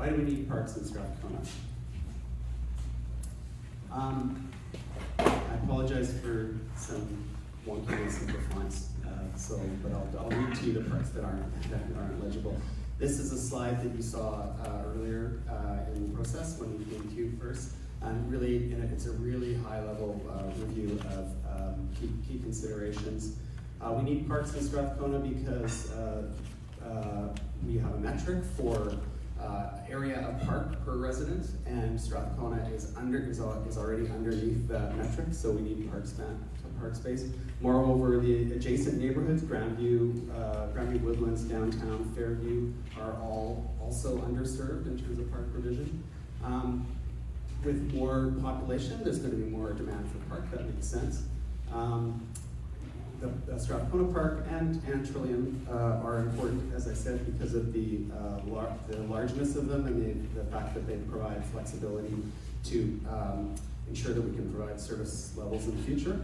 Why do we need parks in Strathcona? I apologize for some wonkiness in the fonts, but I'll read to you the parts that aren't legible. This is a slide that you saw earlier in the process when we came to you first. And really, it's a really high-level review of key considerations. We need parks in Strathcona because we have a metric for area of park per resident, and Strathcona is already underneath that metric, so we need park space. Moreover, the adjacent neighborhoods, Grandview Woodlands, downtown, Fairview, are all also underserved in terms of park provision. With more population, there's going to be more demand for park. That makes sense. The Strathcona Park and Trillium are important, as I said, because of the largeness of them and the fact that they provide flexibility to ensure that we can provide service levels in the future.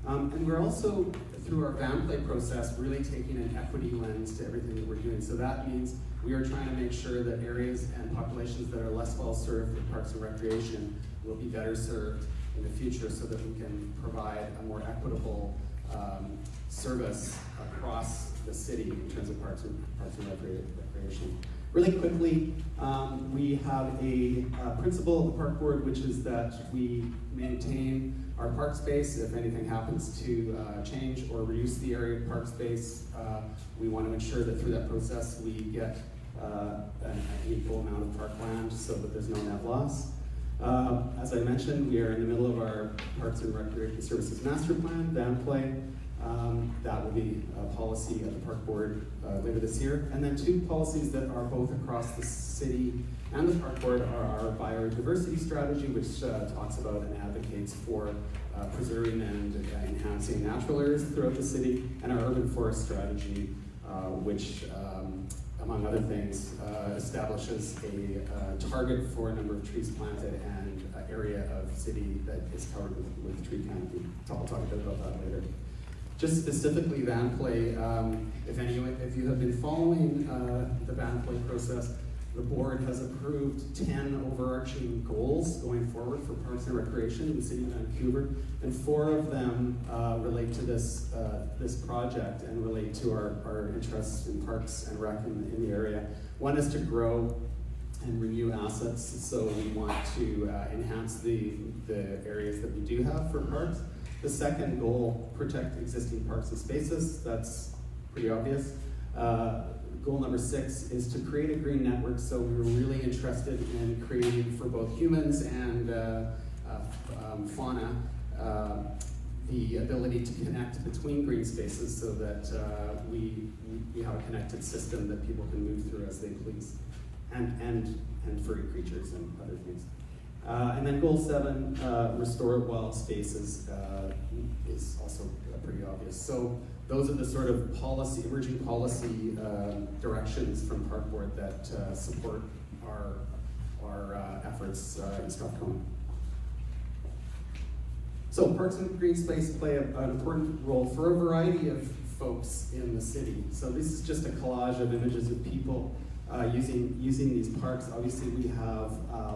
And we're also, through our van play process, really taking an equity lens to everything that we're doing. So that means we are trying to make sure that areas and populations that are less well served with parks and recreation will be better served in the future so that we can provide a more equitable service across the city in terms of parks and recreation. Really quickly, we have a principle of the park board, which is that we maintain our park space. If anything happens to change or reduce the area of park space, we want to ensure that through that process we get an equal amount of parkland so that there's no net loss. As I mentioned, we are in the middle of our Parks and Recreation Services Master Plan, van play. That will be a policy of the park board later this year. And then two policies that are both across the city and the park board are our biodiversity strategy, which talks about and advocates for preserving and enhancing natural areas throughout the city, and our urban forest strategy, which among other things, establishes a target for a number of trees planted and an area of city that is covered with tree canopy. I'll talk a bit about that later. Just specifically van play, if you have been following the van play process, the board has approved 10 overarching goals going forward for parks and recreation in the city of Vancouver, and 4 of them relate to this project and relate to our interests in parks and rec in the area. One is to grow and renew assets, so we want to enhance the areas that we do have for parks. The second goal, protect existing parks and spaces. That's pretty obvious. Goal number 6 is to create a green network. So we were really interested in creating for both humans and fauna the ability to connect between green spaces so that we have a connected system that people can move through as they please, and furry creatures and other things. And then goal 7, restore wild spaces, is also pretty obvious. So those are the sort of emerging policy directions from Park Board that support our efforts in Strathcona. So parks and green space play an important role for a variety of folks in the city. So this is just a collage of images of people using these parks. Obviously, we have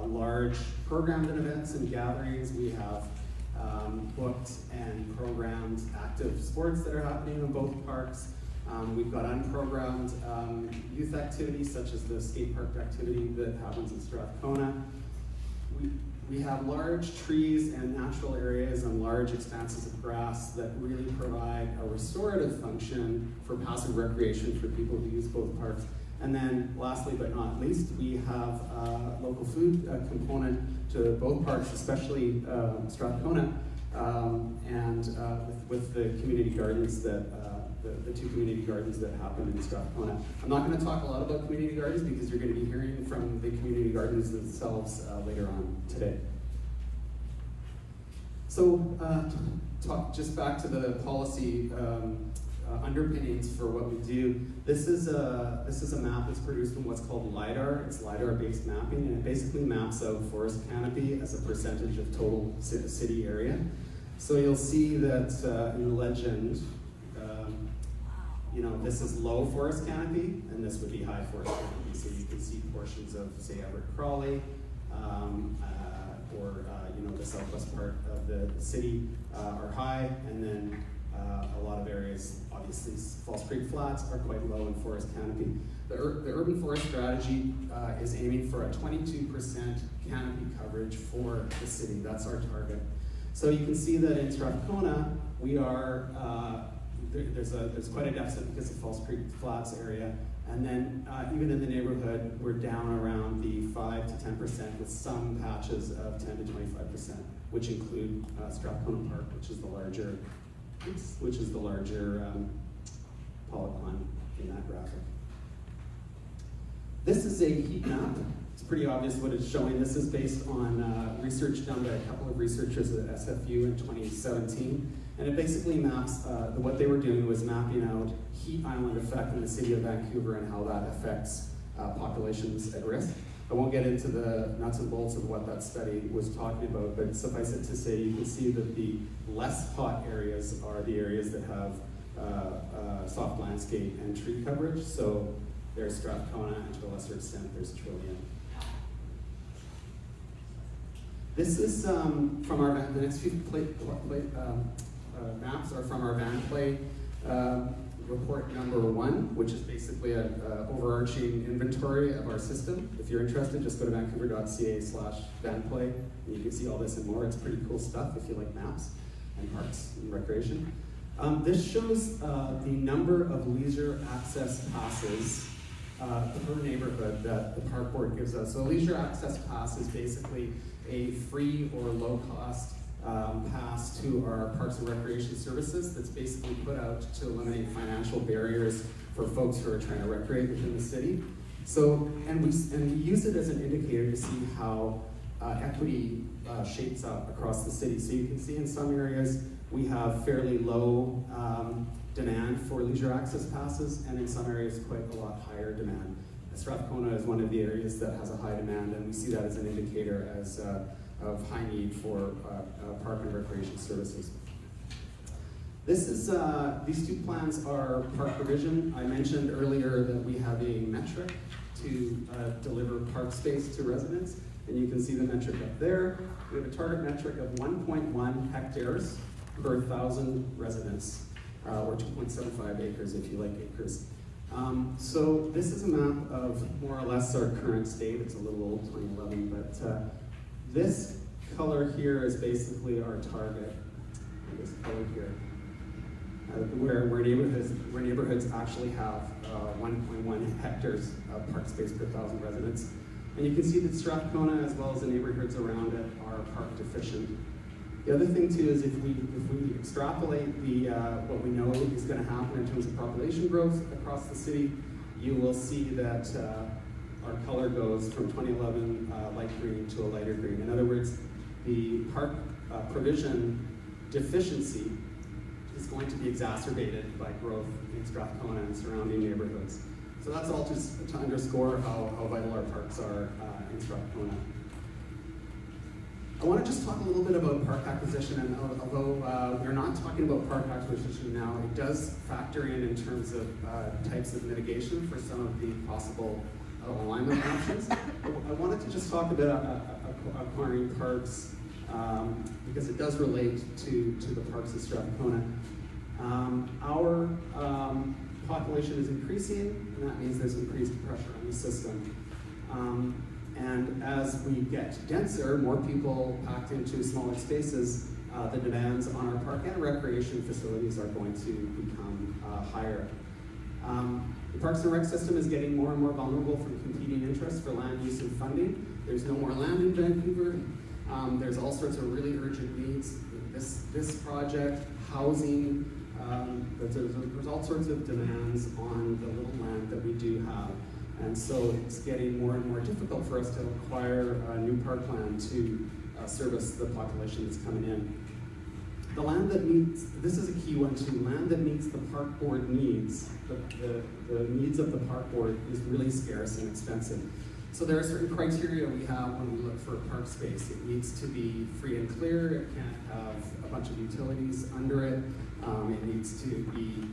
large programmed events and gatherings. We have booked and programmed active sports that are happening in both parks. We've got unprogrammed youth activities, such as the skate park activity that happens in Strathcona. We have large trees and natural areas and large expanses of grass that really provide a restorative function for passive recreation for people who use both parks. And then lastly but not least, we have a local food component to both parks, especially Strathcona, and with the community gardens that, the 2 community gardens that happen in Strathcona. I'm not going to talk a lot about community gardens because you're going to be hearing from the community gardens themselves later on today. So talk just back to the policy underpinnings for what we do. This is a map that's produced from what's called LiDAR. It's LiDAR-based mapping, and it basically maps out forest canopy as a percentage of total city area. So you'll see that in the legend, this is low forest canopy, and this would be high forest canopy. So you can see portions of, say, Everett Crawley, or the southwest part of the city are high, and then a lot of areas, obviously False Creek Flats, are quite low in forest canopy. The urban forest strategy is aiming for a 22% canopy coverage for the city. That's our target. So you can see that in Strathcona, we are, there's quite a deficit because of False Creek Flats area. And then even in the neighborhood, we're down around the 5 to 10% with some patches of 10 to 25%, which include Strathcona Park, which is the larger polygon in that graphic. This is a heat map. It's pretty obvious what it's showing. This is based on research done by a couple of researchers at SFU in 2017. And it basically maps, what they were doing was mapping out heat island effect in the city of Vancouver and how that affects populations at risk. I won't get into the nuts and bolts of what that study was talking about, but suffice it to say, you can see that the less hot areas are the areas that have soft landscape and tree coverage. So there's Strathcona, and to a lesser extent, there's Trillium. This is from our, the next few maps are from our Van Play report number 1, which is basically an overarching inventory of our system. If you're interested, just go to vancouver.ca/vanplay, and you can see all this and more. It's pretty cool stuff if you like maps and parks and recreation. This shows the number of leisure access passes per neighborhood that the park board gives us. So a leisure access pass is basically a free or low-cost pass to our parks and recreation services that's basically put out to eliminate financial barriers for folks who are trying to recreate within the city. So, and we use it as an indicator to see how equity shapes up across the city. So you can see in some areas we have fairly low demand for leisure access passes, and in some areas quite a lot higher demand. Strathcona is one of the areas that has a high demand, and we see that as an indicator of high need for park and recreation services. This is, these two plans are park provision. I mentioned earlier that we have a metric to deliver park space to residents, and you can see the metric up there. We have a target metric of 1.1 hectares per 1,000 residents, or 2.75 acres if you like acres. So this is a map of more or less our current state. It's a little old, 2011, but this color here is basically our target. This color here, where neighborhoods actually have 1.1 hectares of park space per 1,000 residents. And you can see that Strathcona, as well as the neighborhoods around it, are park deficient. The other thing too is if we extrapolate what we know is going to happen in terms of population growth across the city, you will see that our color goes from 2011 light green to a lighter green. In other words, the park provision deficiency is going to be exacerbated by growth in Strathcona and surrounding neighborhoods. So that's all just to underscore how vital our parks are in Strathcona. I want to just talk a little bit about park acquisition, and although we're not talking about park acquisition now, it does factor in terms of types of mitigation for some of the possible alignment options. I wanted to just talk about acquiring parks because it does relate to the parks of Strathcona. Our population is increasing, and that means there's increased pressure on the system. And as we get denser, more people packed into smaller spaces, the demands on our park and recreation facilities are going to become higher. The Parks and Rec system is getting more and more vulnerable from competing interests for land use and funding. There's no more land in Vancouver. There's all sorts of really urgent needs. This project, housing, there's all sorts of demands on the little land that we do have. And so it's getting more and more difficult for us to acquire new parkland to service the population that's coming in. The land that meets, this is a key one too, land that meets the park board needs, the needs of the park board is really scarce and expensive. So there are certain criteria we have when we look for a park space. It needs to be free and clear, it can't have a bunch of utilities under it, it needs to be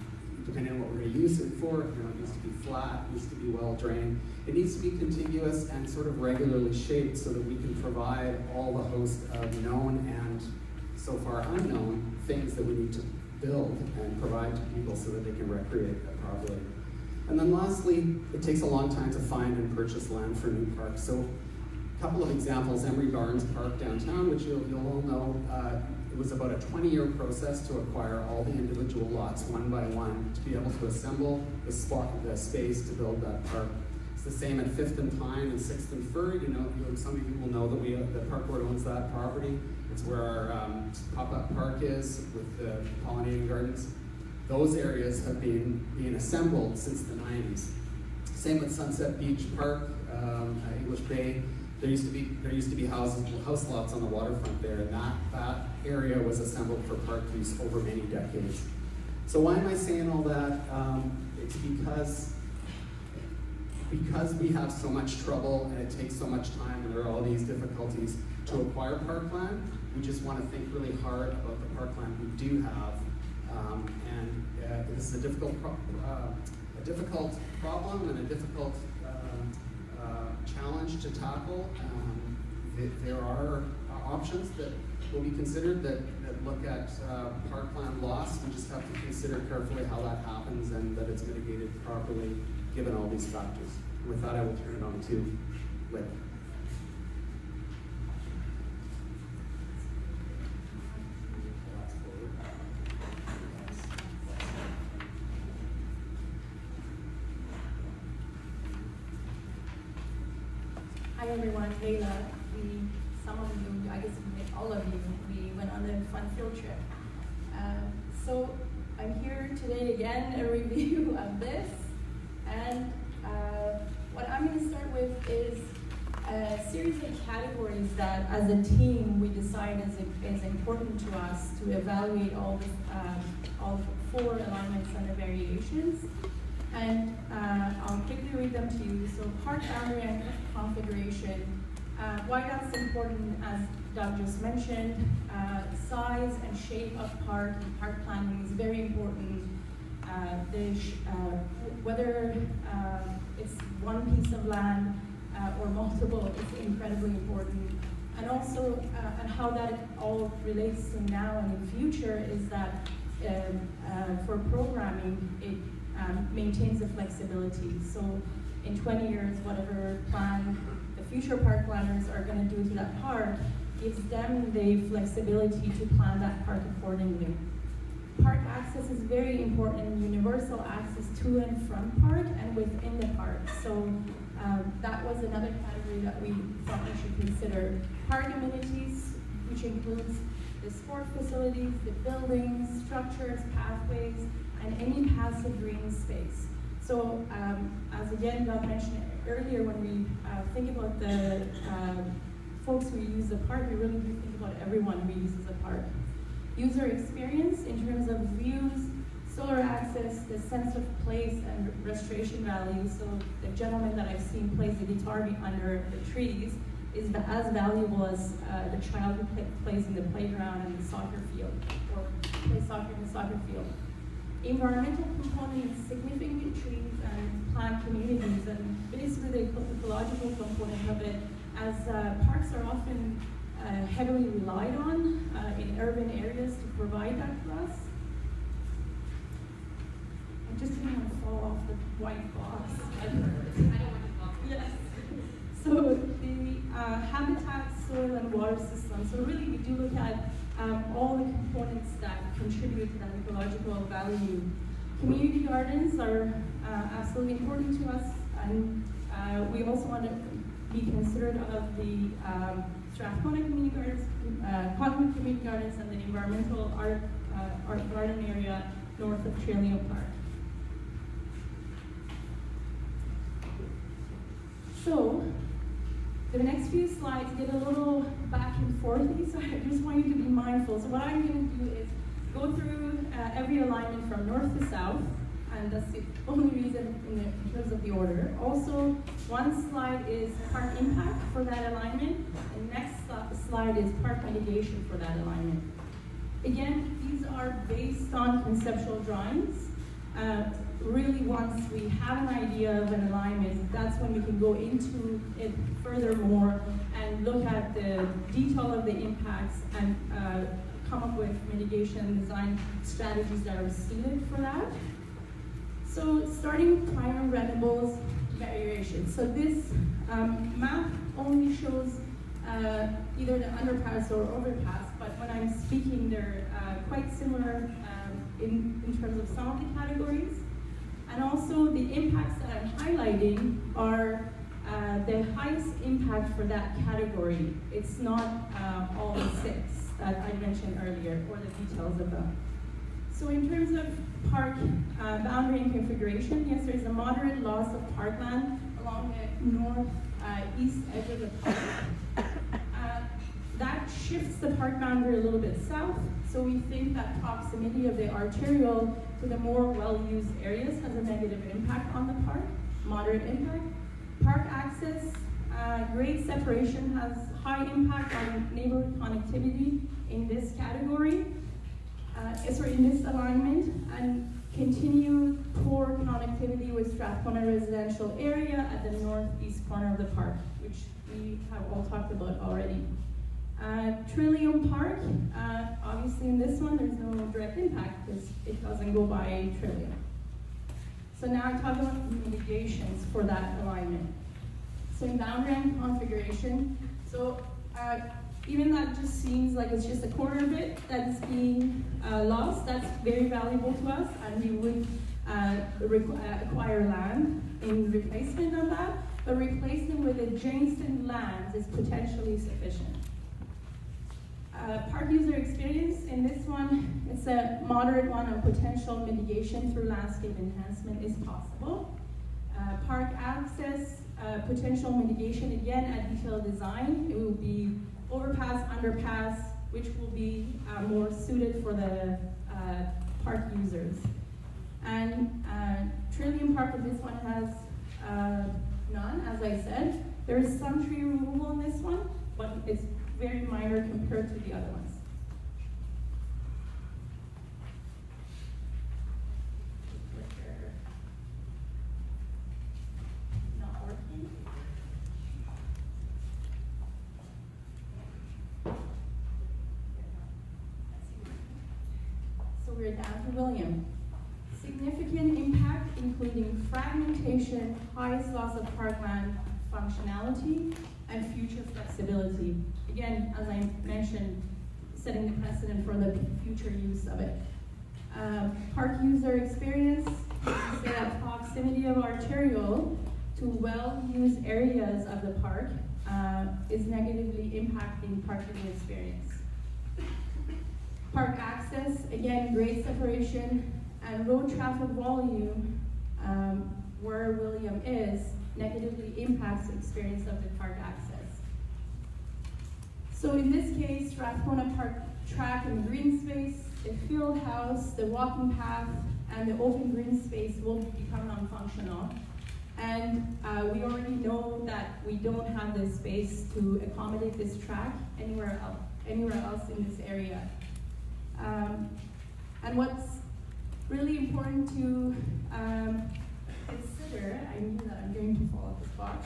depending on what we're going to use it for. It needs to be flat, it needs to be well drained. It needs to be contiguous and sort of regularly shaped so that we can provide all the host of known and so far unknown things that we need to build and provide to people so that they can recreate properly. And then lastly, it takes a long time to find and purchase land for new parks. So a couple of examples, Emery Barnes Park downtown, which you'll all know, it was about a 20-year process to acquire all the individual lots one by one to be able to assemble the space to build that park. It's the same at 5th and Pine and 6th and Fir. Some of you will know that the park board owns that property. It's where our pop-up park is with the pollinating gardens. Those areas have been being assembled since the 90s. Same with Sunset Beach Park, English Bay. There used to be house lots on the waterfront there, and that area was assembled for park use over many decades. So why am I saying all that? It's because we have so much trouble and it takes so much time and there are all these difficulties to acquire parkland. We just want to think really hard about the parkland we do have. This is a difficult problem and a difficult challenge to tackle. There are options that will be considered that look at parkland loss. We just have to consider carefully how that happens and that it's mitigated properly given all these factors. And with that, I will turn it on to Leila. Hi everyone, Leila. Some of you, I guess all of you, we went on a fun field trip. So I'm here today again, a review of this. And what I'm going to start with is a series of categories that as a team we decide is important to us to evaluate all 4 alignments and the variations. And I'll quickly read them to you. So park boundary and configuration, why that's important, as Doug just mentioned, size and shape of park and park planning is very important. Whether it's one piece of land or multiple is incredibly important. And also, and how that all relates to now and in future is that for programming, it maintains the flexibility. So in 20 years, whatever plan the future park planners are going to do to that park gives them the flexibility to plan that park accordingly. Park access is very important, universal access to and from park and within the park. So that was another category that we thought we should consider. Park amenities, which includes the sport facilities, the buildings, structures, pathways, and any passive green space. So as again Doug mentioned earlier, when we think about the folks who use the park, we really do think about everyone who uses the park. User experience in terms of views, solar access, the sense of place and restoration value. So the gentleman that I've seen plays the guitar under the trees is as valuable as the child who plays in the playground and the soccer field, or plays soccer in the soccer field. Environmental components, significant trees and plant communities, and basically the ecological component of it, as parks are often heavily relied on in urban areas to provide that for us. I just didn't want to fall off the white box. I don't want to fall. Yes. So the habitat, soil, and water system. So really, we do look at all the components that contribute to that ecological value. Community gardens are absolutely important to us, and we also want to be considerate of the Strathcona Community Gardens, Cottonwood Community Gardens, and the environmental art garden area north of Trillium Park. So, the next few slides get a little back and forthy, so I just want you to be mindful. So what I'm going to do is go through every alignment from north to south, and that's the only reason in terms of the order. Also, one slide is park impact for that alignment, and the next slide is park mitigation for that alignment. Again, these are based on conceptual drawings, really once we have an idea of an alignment, that's when we can go into it furthermore and look at the detail of the impacts and come up with mitigation design strategies that are suited for that. So starting with prior renovables variation. So this map only shows either the underpass or overpass, but when I'm speaking, they're quite similar in terms of some of the categories. And also the impacts that I'm highlighting are the highest impact for that category. It's not all the 6 that I mentioned earlier, or the details of them. So in terms of park boundary and configuration, yes, there's a moderate loss of parkland along the northeast edge of the park. That shifts the park boundary a little bit south, so we think that proximity of the arterial to the more well-used areas has a negative impact on the park, moderate impact. Park access, grade separation has high impact on neighborhood connectivity in this category, in this alignment, and continued poor connectivity with Strathcona residential area at the northeast corner of the park, which we have all talked about already. Trillium Park, obviously in this one there's no direct impact because it doesn't go by Trillium. So now I talk about mitigations for that alignment. So in boundary and configuration, so even that just seems like it's just a corner bit that is being lost, that's very valuable to us, and we would acquire land in replacement of that, but replacement with adjacent lands is potentially sufficient. Park user experience, in this one, it's a moderate one of potential mitigation through landscape enhancement is possible. Park access, potential mitigation, again, at detailed design. It will be overpass, underpass, which will be more suited for the park users. And Trillium Park, this one has none, as I said. There is some tree removal in this one, but it's very minor compared to the other ones. Not working. So we're down to William. Significant impact, including fragmentation, highest loss of parkland functionality, and future flexibility. Again, as I mentioned, setting the precedent for the future use of it. Park user experience, say that proximity of arterial to well-used areas of the park is negatively impacting park user experience. Park access, again, grade separation, and road traffic volume, where William is, negatively impacts the experience of the park access. So in this case, Strathcona Park track and green space, the field house, the walking path, and the open green space will become non-functional. And we already know that we don't have the space to accommodate this track anywhere else in this area. And what's really important to consider, I knew that I'm going to fall off the spot,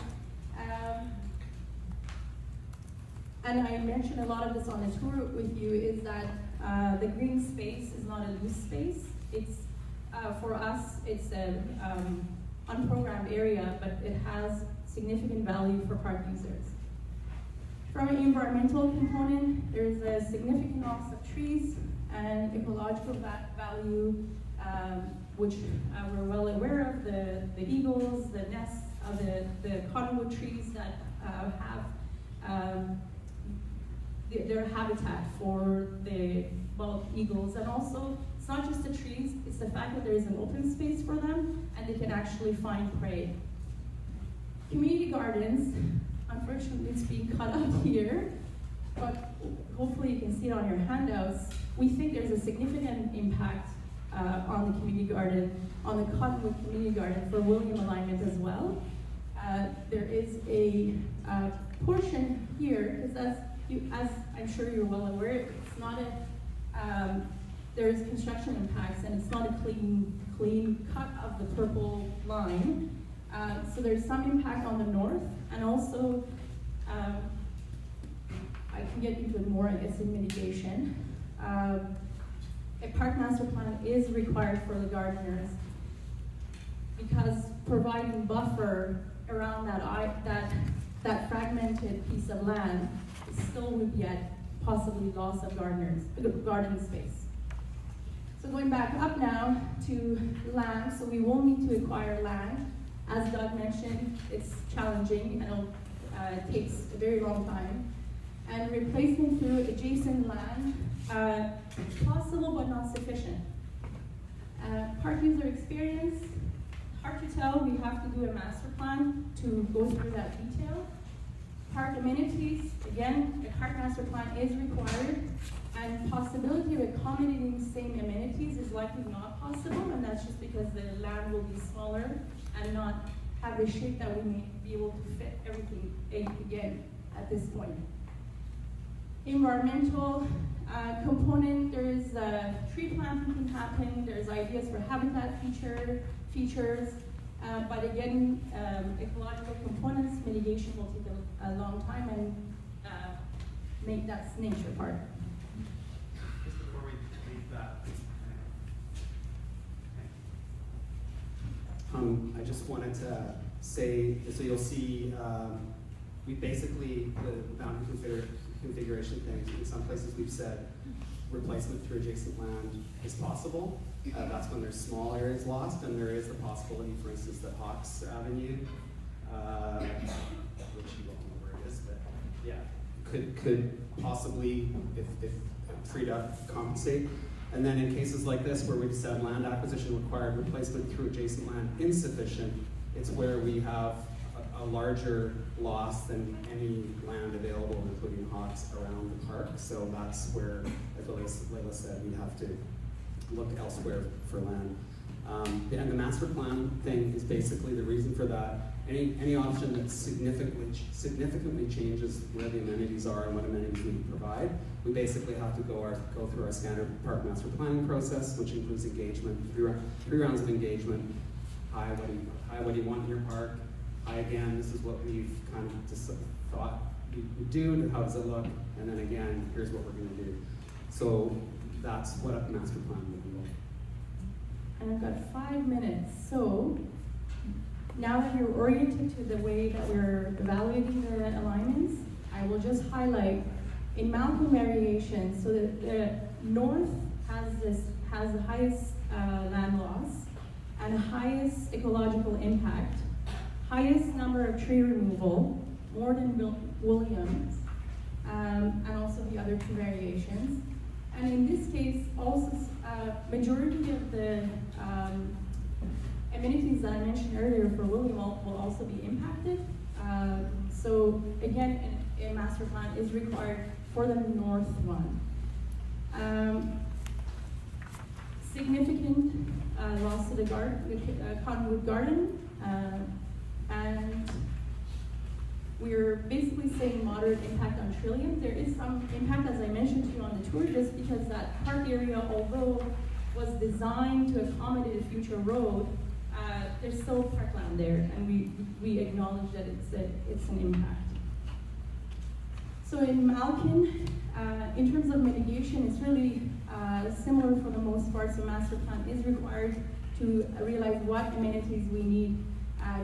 and I mentioned a lot of this on the tour with you, is that the green space is not a loose space. It's, for us, it's an unprogrammed area, but it has significant value for park users. From an environmental component, there's a significant loss of trees and ecological value, which we're well aware of, the eagles, the nests of the cottonwood trees that have their habitat for the eagles. And also, it's not just the trees, it's the fact that there is an open space for them and they can actually find prey. Community gardens, unfortunately it's being cut up here, but hopefully you can see it on your handouts. We think there's a significant impact on the community garden, on the Cottonwood Community Garden for William alignment as well. There is a portion here, because as I'm sure you're well aware, it's not there's construction impacts, and it's not a clean cut of the purple line. So there's some impact on the north, and also I can get into it more, I guess, in mitigation. A park master plan is required for the gardeners because providing buffer around that fragmented piece of land still would be at possibly loss of garden space. So going back up now to land, so we will need to acquire land. As Doug mentioned, it's challenging and it takes a very long time. And replacement through adjacent land, possible but not sufficient. Park user experience, hard to tell. We have to do a master plan to go through that detail. Park amenities, again, a park master plan is required, and possibility of accommodating same amenities is likely not possible, and that's just because the land will be smaller and not have the shape that we may be able to fit everything again at this point. Environmental component, there's tree planting can happen, there's ideas for habitat features, but again, ecological components, mitigation will take a long time and that's nature part. Just before we leave that. I just wanted to say, so you'll see, we basically, the boundary configuration things, in some places we've said replacement through adjacent land is possible. That's when there's small areas lost, and there is the possibility, for instance, that Hawks Avenue, which you won't know where it is, but yeah, could possibly, if freed up, compensate. And then in cases like this, where we've said land acquisition required, replacement through adjacent land insufficient, it's where we have a larger loss than any land available, including Hawks, around the park. So that's where, as Leila said, we'd have to look elsewhere for land. And the master plan thing is basically the reason for that. Any option that significantly changes where the amenities are and what amenities we provide, we basically have to go through our standard park master planning process, which includes engagement, three rounds of engagement. Hi, what do you want in your park? Hi, again, this is what we've kind of just thought we would do, and how does it look? And then again, here's what we're going to do. So that's what a master plan would be like. And I've got 5 minutes. So now that you're oriented to the way that we're evaluating the alignments, I will just highlight in Malcolm variation. So the north has the highest land loss and highest ecological impact, highest number of tree removal, more than Williams, and also the other two variations. And in this case, also majority of the amenities that I mentioned earlier for William will also be impacted. So again, a master plan is required for the north one. Significant loss to the cottonwood garden, and we're basically saying moderate impact on Trillium. There is some impact, as I mentioned to you on the tour, just because that park area, although was designed to accommodate a future road, there's still parkland there, and we acknowledge that it's an impact. So in Malkin, in terms of mitigation, it's really similar for the most part. So master plan is required to realize what amenities we need.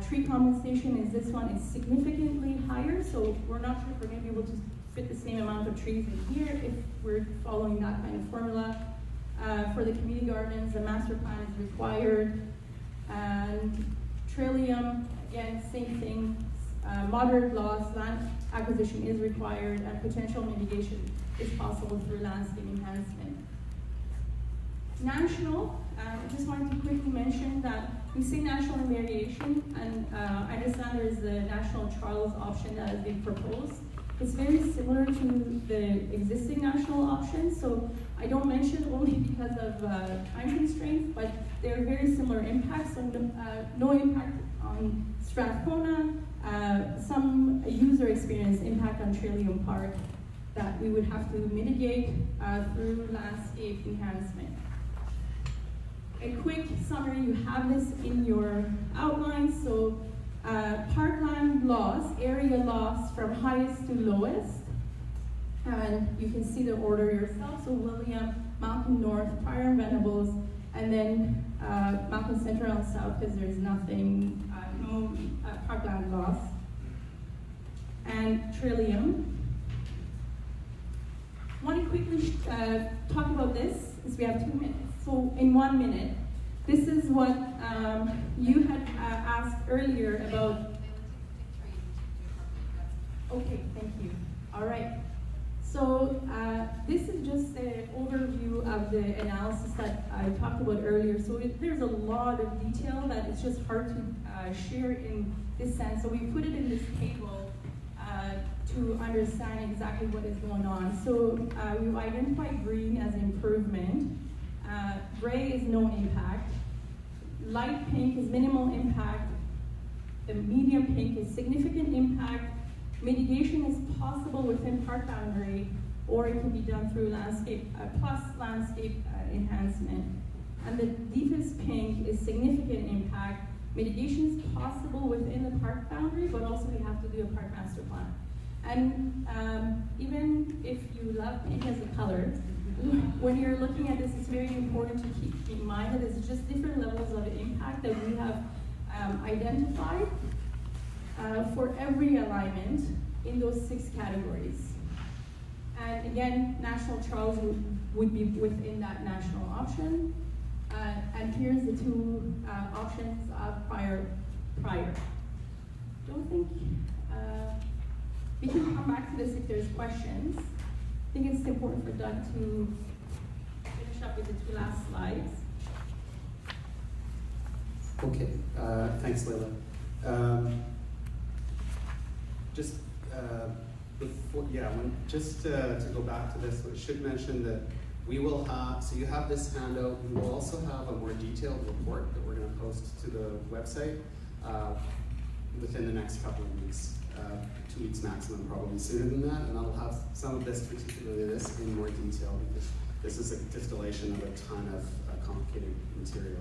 Tree compensation is this one is significantly higher, so we're not sure if we're going to be able to fit the same amount of trees in here if we're following that kind of formula. For the community gardens, the master plan is required. And Trillium, again, same thing. Moderate loss, land acquisition is required, and potential mitigation is possible through landscape enhancement. National, I just wanted to quickly mention that we say national in variation, and I understand there is the national trials option that has been proposed. It's very similar to the existing national options, so I don't mention only because of time constraints, but they're very similar impacts, so no impact on Strathcona, some user experience impact on Trillium Park that we would have to mitigate through landscape enhancement. a quick summary, you have this in your outline. So parkland loss, area loss from highest to lowest. And you can see the order yourself. So William, Malcolm North, Prior and Venables, and then Malcolm Central and South, because there's nothing, no parkland loss. And Trillium. I want to quickly talk about this, as we have 2 minutes. So in 1 minute, this is what you had asked earlier about. Okay, thank you. All right. So this is just an overview of the analysis that I talked about earlier. So there's a lot of detail that it's just hard to share in this sense. So we put it in this table to understand exactly what is going on. So we've identified green as improvement. Gray is no impact. Light pink is minimal impact. The medium pink is significant impact. Mitigation is possible within park boundary, or it can be done through landscape plus landscape enhancement. And the deepest pink is significant impact. Mitigation is possible within the park boundary, but also we have to do a park master plan. And even if you love pink as a color, when you're looking at this, it's very important to keep in mind that there's just different levels of impact that we have identified for every alignment in those 6 categories. And again, National Trails would be within that national option. And here's the 2 options of prior. Don't think, we can come back to this if there's questions. I think it's important for Doug to finish up with the 2 last slides. Okay, thanks, Leila. Just before, to go back to this, I should mention that we will have, so you have this handout, we will also have a more detailed report that we're going to post to the website within the next couple of weeks, 2 weeks maximum, probably sooner than that, and I'll have some of this, particularly this, in more detail, because this is a distillation of a ton of complicated material.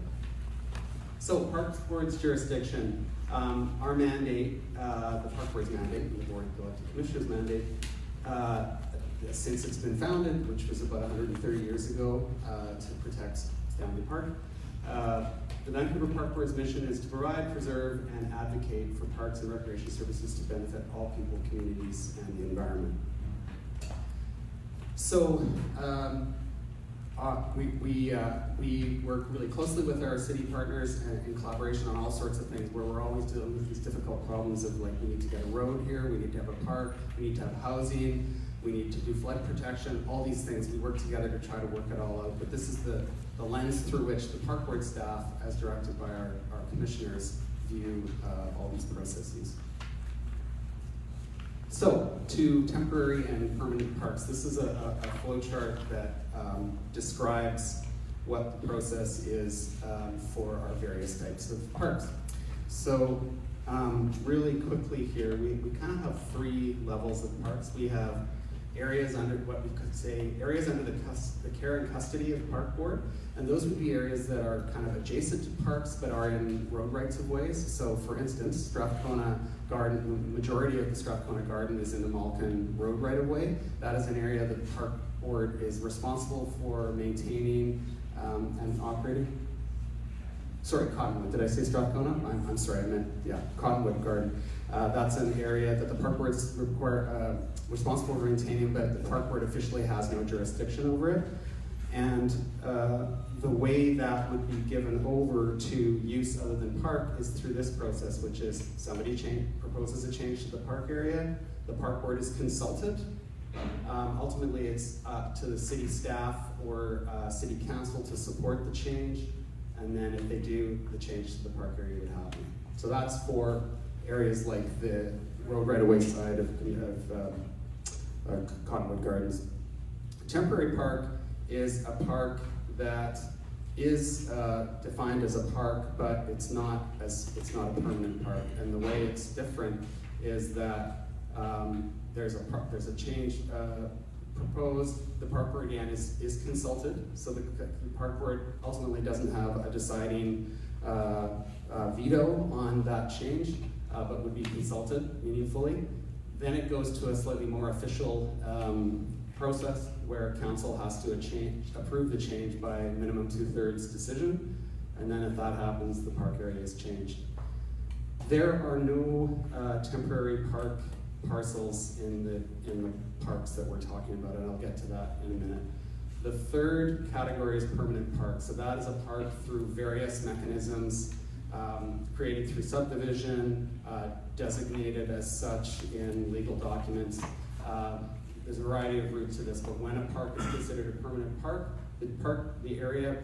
So, Park Board's jurisdiction. Our mandate, the Park Board's mandate, the Board of Elected Commissioners' mandate, since it's been founded, which was about 130 years ago, to protect Stanley Park. The Vancouver Park Board's mission is to provide, preserve, and advocate for parks and recreation services to benefit all people, communities, and the environment. So, we work really closely with our city partners in collaboration on all sorts of things, where we're always dealing with these difficult problems of, like, we need to get a road here, we need to have a park, we need to have housing, we need to do flood protection, all these things. We work together to try to work it all out, but this is the lens through which the Park Board staff, as directed by our commissioners, view all these processes. So, to temporary and permanent parks. This is a flow chart that describes what the process is for our various types of parks. So, really quickly here, we kind of have 3 levels of parks. We have areas under what we could say, areas under the care and custody of the Park Board, and those would be areas that are kind of adjacent to parks but are in road rights of ways. So, for instance, Strathcona Garden, the majority of the Strathcona Garden is in the Malkin Road right of way. That is an area that the Park Board is responsible for maintaining and operating. Sorry, Cottonwood. Did I say Strathcona? I'm sorry, I meant, yeah, Cottonwood Garden. That's an area that the Park Board is responsible for maintaining, but the Park Board officially has no jurisdiction over it. And the way that would be given over to use other than park is through this process, which is somebody proposes a change to the park area, the Park Board is consulted. Ultimately, it's up to the city staff or city council to support the change, and then if they do, the change to the park area would happen. So that's for areas like the road right-of-way side of Cottonwood Gardens. Temporary park is a park that is defined as a park, but it's not a permanent park. And the way it's different is that there's a change proposed, the park board again is consulted, so the park board ultimately doesn't have a deciding veto on that change, but would be consulted meaningfully. Then it goes to a slightly more official process where council has to approve the change by minimum 2/3 decision, and then if that happens, the park area is changed. There are no temporary park parcels in the parks that we're talking about, and I'll get to that in a minute. The third category is permanent park. So that is a park through various mechanisms, created through subdivision, designated as such in legal documents. There's a variety of routes to this, but when a park is considered a permanent park, the area,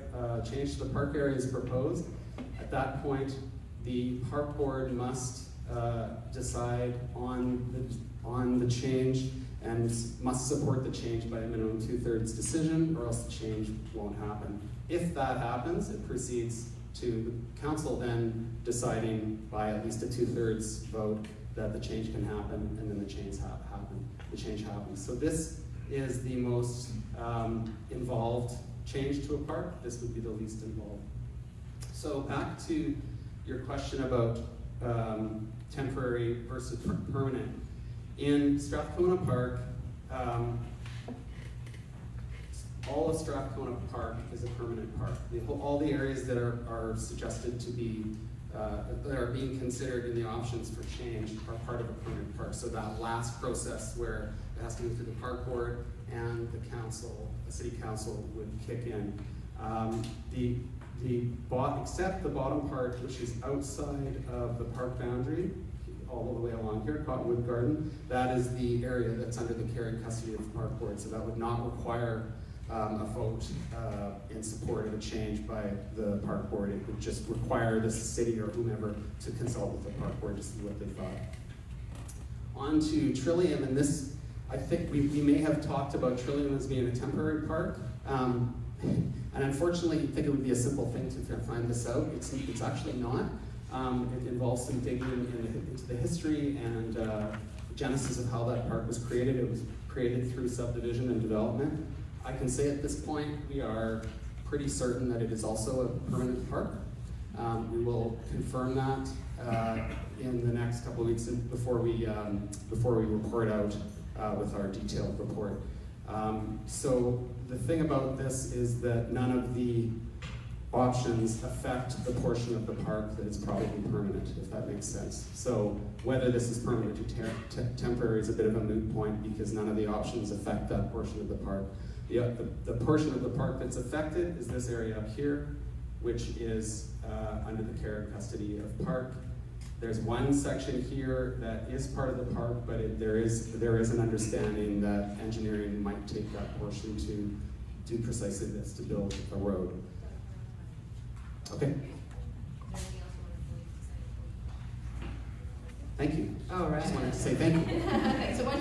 change to the park area is proposed. At that point, the park board must decide on the change and must support the change by a minimum 2/3 decision, or else the change won't happen. If that happens, it proceeds to the council then deciding by at least a 2/3 vote that the change can happen, and then the change happens. So this is the most involved change to a park. This would be the least involved. So back to your question about temporary versus permanent. In Strathcona Park, all of Strathcona Park is a permanent park. All the areas that are suggested to be, that are being considered in the options for change are part of a permanent park. So that last process where it has to go through the park board and the council, the city council would kick in. Except the bottom part, which is outside of the park boundary, all the way along here, Cottonwood Garden, that is the area that's under the care and custody of the park board. So that would not require a vote in support of a change by the park board. It would just require the city or whomever to consult with the park board to see what they thought. On to Trillium, and this, I think we may have talked about Trillium as being a temporary park. And unfortunately, you'd think it would be a simple thing to find this out. It's actually not. It involves some digging into the history and genesis of how that park was created. It was created through subdivision and development. I can say at this point, we are pretty certain that it is also a permanent park. We will confirm that in the next couple of weeks before we report out with our detailed report. So the thing about this is that none of the options affect the portion of the park that is probably permanent, if that makes sense. So whether this is permanent or temporary is a bit of a moot point because none of the options affect that portion of the park. The portion of the park that's affected is this area up here, which is under the care and custody of park. There's one section here that is part of the park, but there is an understanding that engineering might take that portion to do precisely this, to build a road. Okay. Thank you. All right. Just wanted to say thank you. Thanks so much.